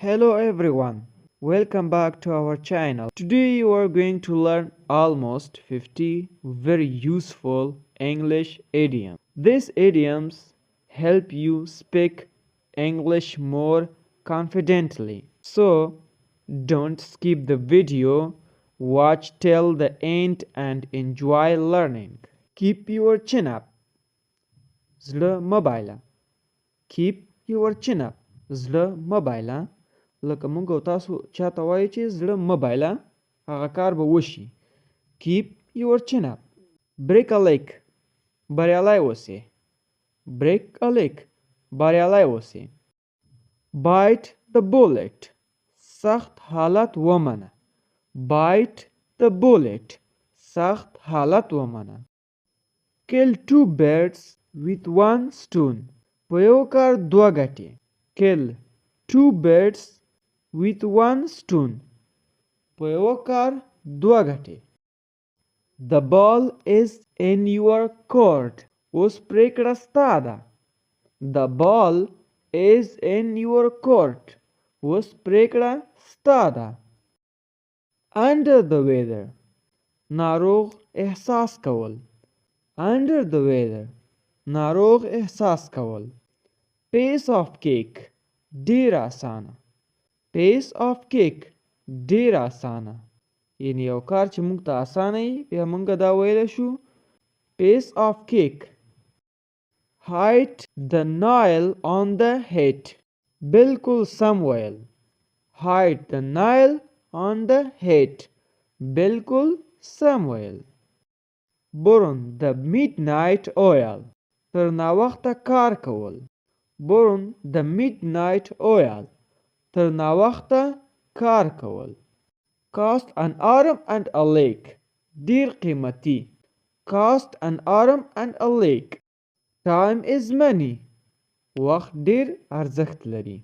Hello everyone, welcome back to our channel. Today you are going to learn almost 50 very useful English idioms. These idioms help you speak English more confidently. So don't skip the video, watch till the end and enjoy learning. Keep your chin up. زړه مبایله. Keep your chin up. زړه مبایله. لکه موږ او تاسو چاته وایو چې زړه مبایله هغه کار به وشي. Keep your chin up. Break a leg. بریالی اوسئ. Break a leg. بریالی اوسئ. Bite the bullet. سخت حالت ومنه. Bite the bullet. سخت حالت ومنه. Kill two birds with one stone. په یو کار دوه ګټې. Kill two birds with one stone. په یو کار دوه ګټې. The ball is in your court. اوس پریکړه ستا ده. The ball is in your court. اوس پریکړه ستا ده. Under the weather. ناروغ احساس کول. Under the weather. ناروغ احساس کول. Piece of cake. ډیر اسانه. Piece of cake. ډیر اسانه. یعنی یو کار چې موږ ته اسانه وي بیا موږ دا ویلی شو piece of cake. Hit the nail on the head. بالکل سم ویل. Hit the nail on the head. بالکل سم ویل. Burn the midnight oil. تر ناوخته کار کول. Burn the midnight oil. تر ناوخته کار کول. Cost an arm and a leg. ډیر قیمتي. Cost an arm and a leg. Time is money. وخت ډیر ارزښت لري.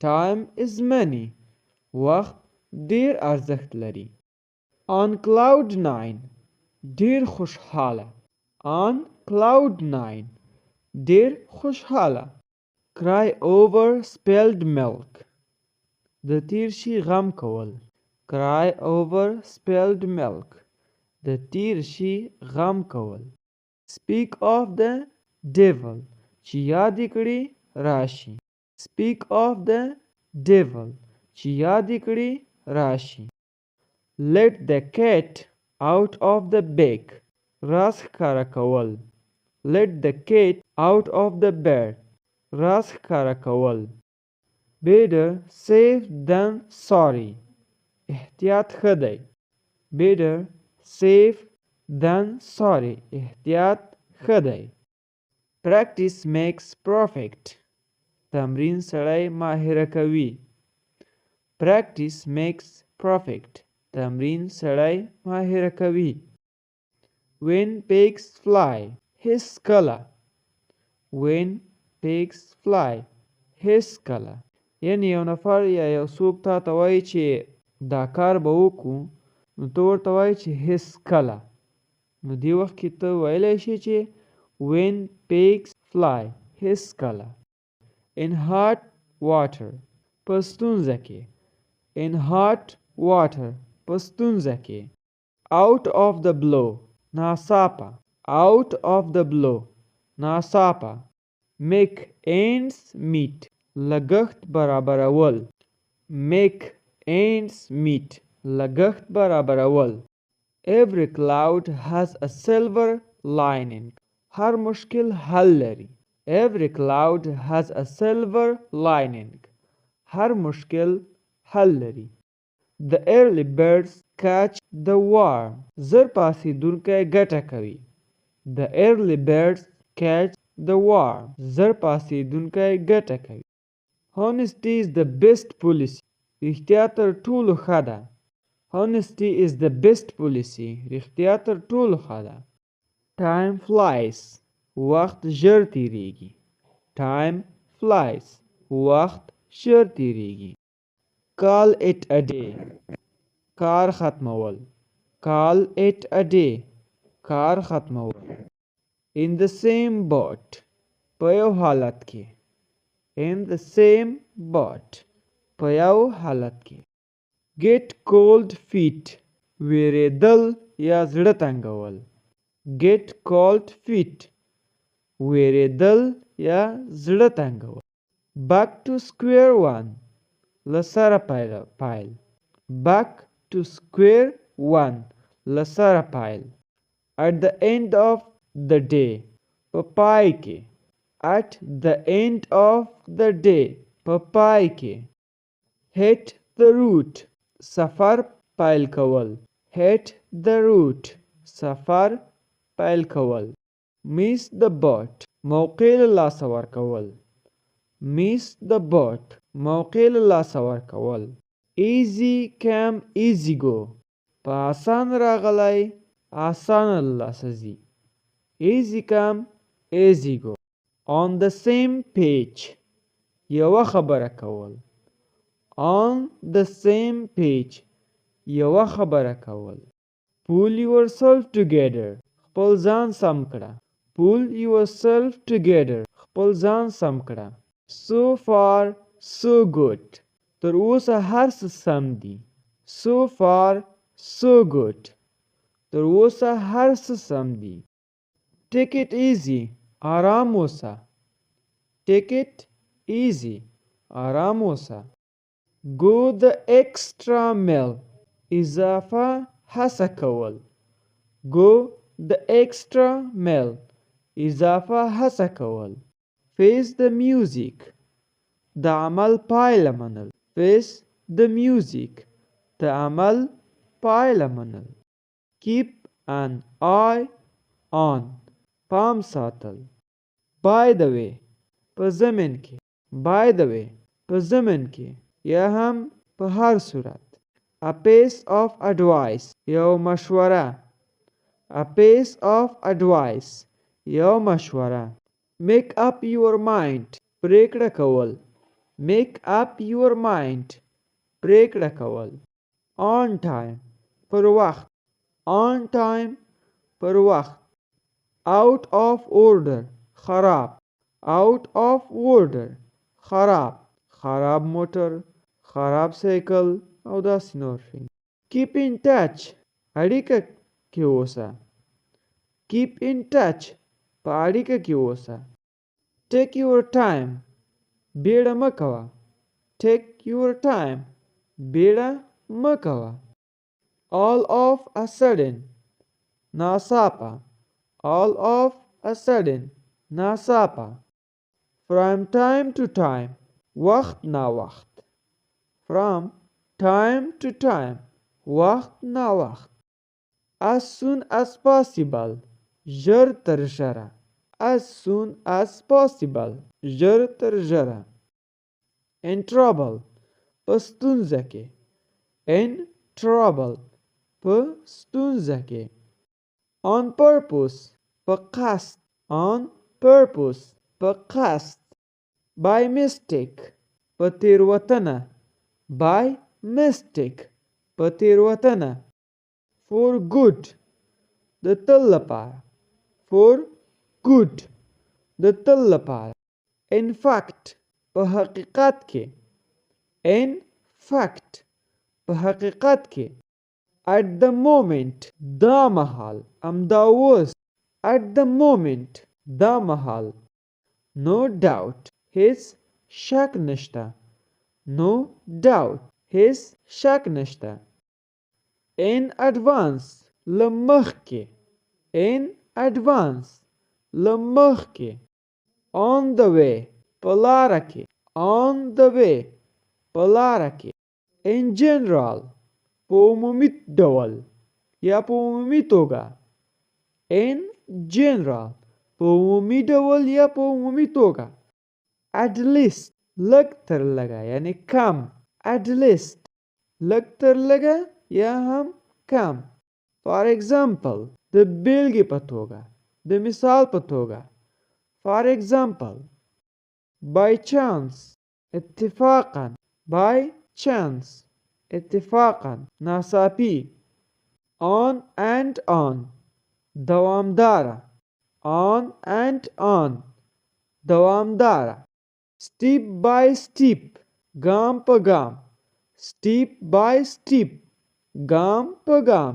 Time is money. وخت ډیر ارزښت لري. On cloud 9. ډیر خوشحاله. On cloud 9. ډیر خوشحاله. Cry over spilled milk. د تیر شي غم کول. Cry over spilled milk. د تیر شي غم کول. Speak of the devil. چې یاد یې کړي راشي. Speak of the devil. چې یاد یې کړي راشي. Let the cat out of the bag. راز ښکاره کول. Let the cat out of the bed. راز ښکاره کول. Better safe than sorry. احتیاط ښه دی. Better safe than sorry. احتیاط ښه دی. Practice makes perfect. تمرین سړی ماهره کوي. Practice makes perfect. تمرین سړی ماهره کوي. When pigs fly. هیڅکله. When pigs fly. هیڅکله. یعنی یو نفر یا یو څوک تا ته وایي چې دا کار به وکړو نو ته ورته وایي چې هیڅکله. نو دې وخت کې ته ویلی شي چې when pigs fly. هیڅکله. In hot water. په ستونزه کې. In hot water. په ستونزه کې. Out of the blue. ناڅاپه. Out of the blue. ناڅاپه. Make ends meet. لګښت برابرول. Make ends meet. لګښت برابرول. Every cloud has a silver lining. هر مشکل حل لري. Every cloud has a silver lining. هر مشکل حل لري. The early birds catch the worm. زر پاسېدونکی ګټه کوي. The early birds catch the worm. زر پاسېدونکی ګټه کوي. Honesty is the best policy. رښتیا تر ټولو ښه ده. Honesty is the best policy. رښتیا تر ټولو ښه ده. Time flies. وخت ژر تیریږي. Time flies. وخت ژر تیریږي. Call it a day. کار ختمول. Call it a day. کار ختمول. In the same boat. په یو حالت کې. In the same boat. په یو حالت کې. get cold feet ویریدل یا زړه تنګول. get cold feet ویریدل یا زړه تنګول. back to square one له سره پیل. back to square one له سره پیل. at the end of the day په پای کې. at the end of the day په پای کې. hit the route سفر پیل کول. hit the route سفر پیل کول. miss the boat موقع له لاسه ورکول. miss the boat موقع له لاسه ورکول. easy come easy go په آسان راغلی آسان له لاسه ځي. easy come easy go. on the same page یوه خبره کول. on the same page یوه خبره کول. pull yourself together خپل ځان سم کړه. pull yourself together خپل ځان سم کړه. so far so good تر اوسه هر څه سم دي. so far so good تر اوسه هر څه سم دي. take it easy آرام اوسه. take it easy آرام اوسه. go the extra mile اضافه هڅه کول. go the extra mile اضافه هڅه کول. face the music د عمل پایله منل. face the music د عمل پایله منل. keep an eye on پام ساتل. by the way په ضمن کې. by the way په ضمن کې یا هم په هر صورت. a piece of advice یو مشوره. a piece of advice یو مشوره. make up your mind پریکړه کول. make up your mind پریکړه کول. on time پر وخت. on time پر وخت. out of order خراب. out of order خراب. خراب موټر خراب سایکل او داسې نور شي. keep in touch اړیکه کې اوسه. keep in touch په اړیکه کې اوسه. take your time بیړه مه کوه. take your time بیړه مه کوه. all of a sudden ناڅاپه. all of a sudden ناڅاپه. from time to time وخت نا وخت. from time to time وخت نا وخت. as soon as possible ژر تر ژره. as soon as possible ژر تر ژره. in trouble په ستونزه کې. in trouble په ستونزه کې. on purpose په قصد. on purpose په قصد. by mistake په تیروتنه. by mistake په تیروتنه. for good د تل لپاره. for good د تل لپاره. in fact په حقیقت کې. in fact په حقیقت کې. at the moment دا مهال امدا اوس. at the moment دا مهال. no doubt هیڅ شک نشته. no doubt هیڅ شک نشته. in advance له مخکې. in advance له مخکې. on the way په لاره کې. on the way په لاره کې. in general په عمومي ډول یا په عمومي توګه. in general په عمومي ډول یا په عمومي توګه. at least لږ تر لږه یعنی کم. at least لږ تر لږه یا هم کم. for example د بیلګې په توګه د مثال په توګه. for example by chance اتفاقا. by chance اتفاقا ناڅاپي. on and on دوامداره. on and on دوامداره. step by step ګام په ګام step by step ګام په ګام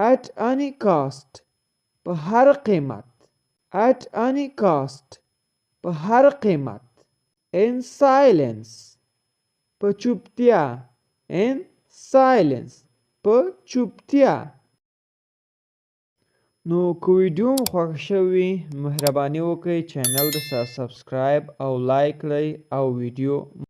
at any cost په هر قیمت at any cost په هر قیمت in silence په چوپتیا in silence په چوپتیا نو که ویډیو مو خوښ شوي مهرباني وکړئ چینل د سره سبسکرایب او لایک کړئ او ویډیو